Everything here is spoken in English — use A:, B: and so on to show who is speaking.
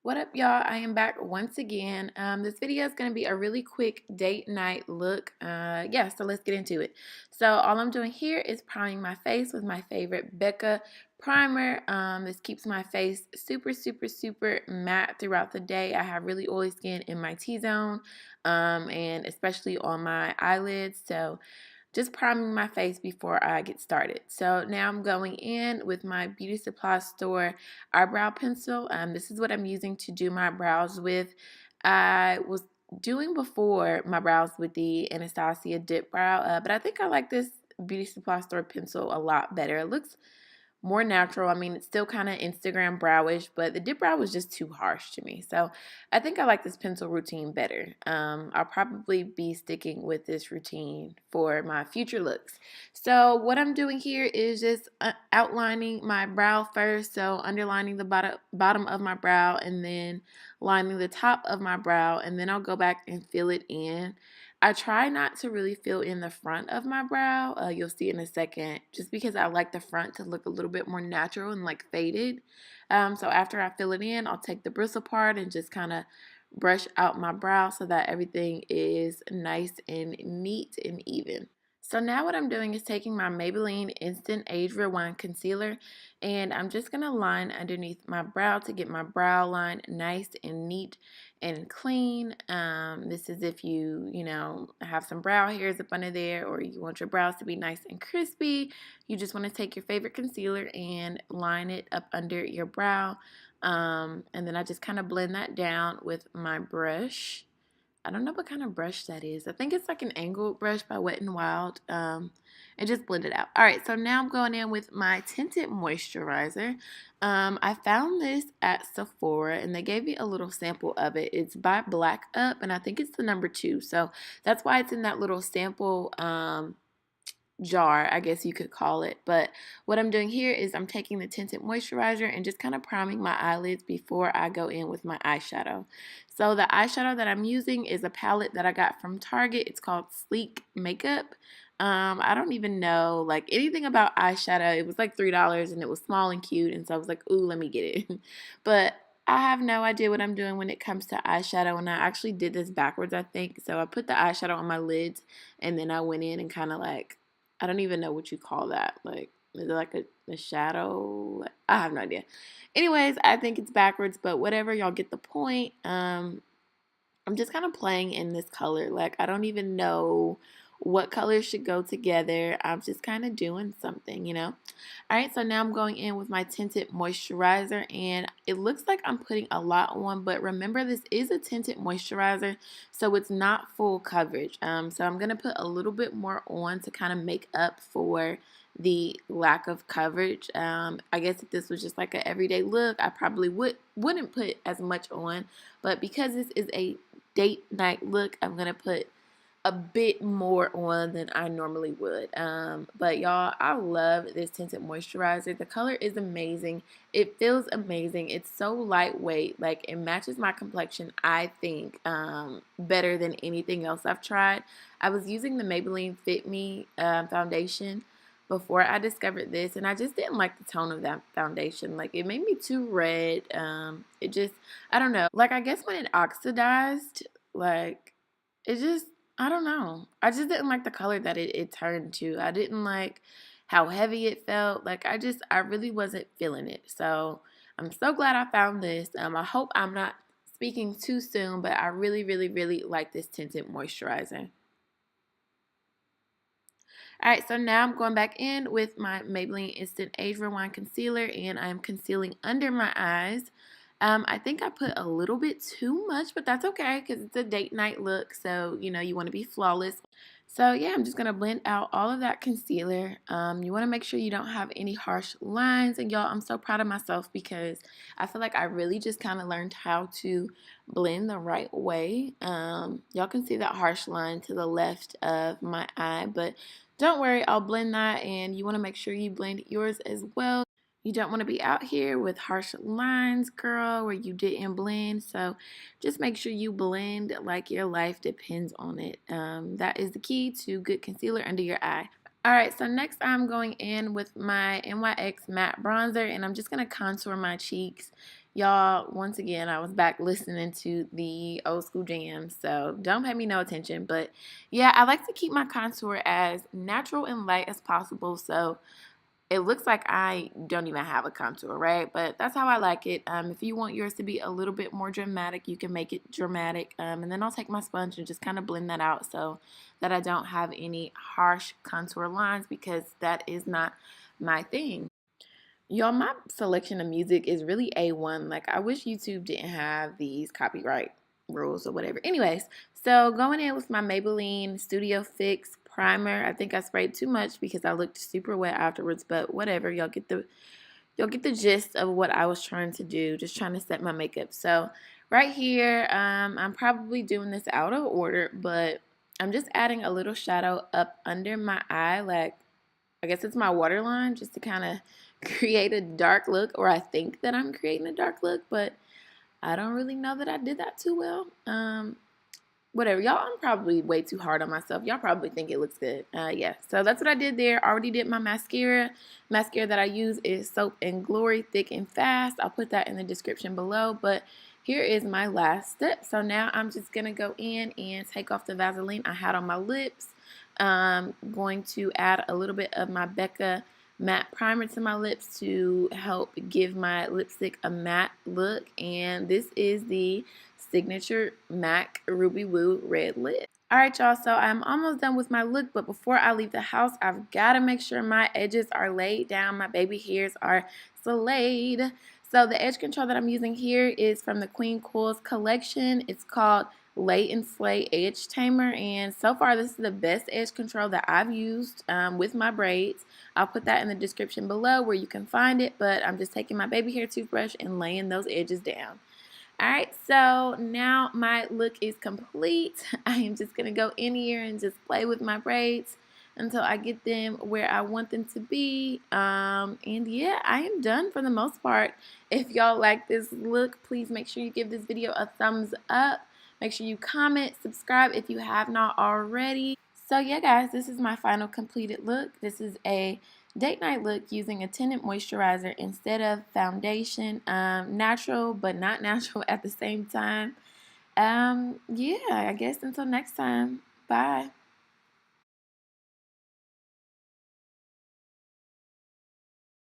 A: What up, y'all? I am back once again. This video is going to be a really quick date night look. So let's get into it. So all I'm doing here is priming my face with my favorite Becca primer. This keeps my face super, super, super matte throughout the day. I have really oily skin in my T-zone, and especially on my eyelids. So just priming my face before I get started. So now I'm going in with my beauty supply store eyebrow pencil. This is what I'm using to do my brows with. I was doing before my brows with the Anastasia Dip Brow, but I think I like this beauty supply store pencil a lot better. It looks more natural. I mean, it's still kind of Instagram browish, but the dip brow was just too harsh to me. So I think I like this pencil routine better. I'll probably be sticking with this routine for my future looks. So what I'm doing here is just outlining my brow first. So underlining the bottom of my brow and then lining the top of my brow, and then I'll go back and fill it in. I try not to really fill in the front of my brow. You'll see in a second, just because I like the front to look a little bit more natural and like faded. So after I fill it in, I'll take the bristle part and just kind of brush out my brow so that everything is nice and neat and even. So now what I'm doing is taking my Maybelline Instant Age Rewind Concealer, and I'm just going to line underneath my brow to get my brow line nice and neat and clean. This is if you have some brow hairs up under there, or you want your brows to be nice and crispy. You just want to take your favorite concealer and line it up under your brow. And then I just kind of blend that down with my brush. I don't know what kind of brush that is. I think it's like an angled brush by Wet n Wild. And just blend it out. All right, so now I'm going in with my tinted moisturizer. I found this at Sephora, and they gave me a little sample of it. It's by Black Up, and I think it's the number 2. So that's why it's in that little sample jar, I guess you could call it. But what I'm doing here is I'm taking the tinted moisturizer and just kind of priming my eyelids before I go in with my eyeshadow. So the eyeshadow that I'm using is a palette that I got from Target. It's called Sleek Makeup. I don't even know like anything about eyeshadow. It was like $3 and it was small and cute, and so I was like, ooh, let me get it. But I have no idea what I'm doing when it comes to eyeshadow, and I actually did this backwards, I think. So I put the eyeshadow on my lids, and then I went in and kind of like, I don't even know what you call that. Like, is it like a shadow? I have no idea. Anyways, I think it's backwards, but whatever. Y'all get the point. I'm just kind of playing in this color. Like, I don't even know what colors should go together. I'm just kind of doing something. Alright, so now I'm going in with my tinted moisturizer, and it looks like I'm putting a lot on, but remember, this is a tinted moisturizer, so it's not full coverage. So I'm going to put a little bit more on to kind of make up for the lack of coverage. I guess if this was just like an everyday look, I probably wouldn't put as much on, but because this is a date night look, I'm going to put a bit more on than I normally would. But y'all, I love this tinted moisturizer. The color is amazing. It feels amazing. It's so lightweight. Like, it matches my complexion, I think, better than anything else I've tried. I was using the Maybelline Fit Me foundation before I discovered this, and I just didn't like the tone of that foundation. Like, it made me too red. It just, I don't know. Like, I guess when it oxidized, like, it just, I don't know. I just didn't like the color that it turned to. I didn't like how heavy it felt. Like, I really wasn't feeling it. So I'm so glad I found this. I hope I'm not speaking too soon, but I really, really, really like this tinted moisturizer. Alright, so now I'm going back in with my Maybelline Instant Age Rewind Concealer, and I'm concealing under my eyes. I think I put a little bit too much, but that's okay because it's a date night look, so you want to be flawless. So yeah, I'm just going to blend out all of that concealer. You want to make sure you don't have any harsh lines, and y'all, I'm so proud of myself because I feel like I really just kind of learned how to blend the right way. Y'all can see that harsh line to the left of my eye, but don't worry, I'll blend that, and you want to make sure you blend yours as well. You don't want to be out here with harsh lines, girl, where you didn't blend. So just make sure you blend like your life depends on it. That is the key to good concealer under your eye. Alright, so next I'm going in with my NYX matte bronzer, and I'm just going to contour my cheeks. Y'all, once again, I was back listening to the old school jams, so don't pay me no attention. But yeah, I like to keep my contour as natural and light as possible, so it looks like I don't even have a contour, right? But that's how I like it. If you want yours to be a little bit more dramatic, you can make it dramatic. And then I'll take my sponge and just kind of blend that out so that I don't have any harsh contour lines, because that is not my thing. Y'all, my selection of music is really A1. Like, I wish YouTube didn't have these copyright rules or whatever. Anyways, so going in with my Maybelline Studio Fix primer. I think I sprayed too much because I looked super wet afterwards, but whatever. You'll get the gist of what I was trying to do, just trying to set my makeup. So right here, I'm probably doing this out of order, but I'm just adding a little shadow up under my eye, like I guess it's my waterline, just to kind of create a dark look, or I think that I'm creating a dark look, but I don't really know that I did that too well. Whatever, y'all, I'm probably way too hard on myself. Y'all probably think it looks good. Yeah, so that's what I did there. Already did my mascara. Mascara that I use is Soap and Glory Thick and Fast. I'll put that in the description below, but here is my last step. So now I'm just going to go in and take off the Vaseline I had on my lips. Going to add a little bit of my Becca matte primer to my lips to help give my lipstick a matte look, and this is the Signature MAC Ruby Woo Red Lip. Alright, y'all, so I'm almost done with my look, but before I leave the house, I've got to make sure my edges are laid down, my baby hairs are slayed. So the edge control that I'm using here is from the Queen Coils collection. It's called Lay and Slay Edge Tamer, and so far this is the best edge control that I've used with my braids. I'll put that in the description below where you can find it, but I'm just taking my baby hair toothbrush and laying those edges down. Alright, so now my look is complete. I am just going to go in here and just play with my braids until I get them where I want them to be. And yeah, I am done for the most part. If y'all like this look, please make sure you give this video a thumbs up. Make sure you comment, subscribe if you have not already. So yeah, guys, this is my final completed look. This is a date night look using a tinted moisturizer instead of foundation. Natural, but not natural at the same time. Yeah, I guess until next time. Bye.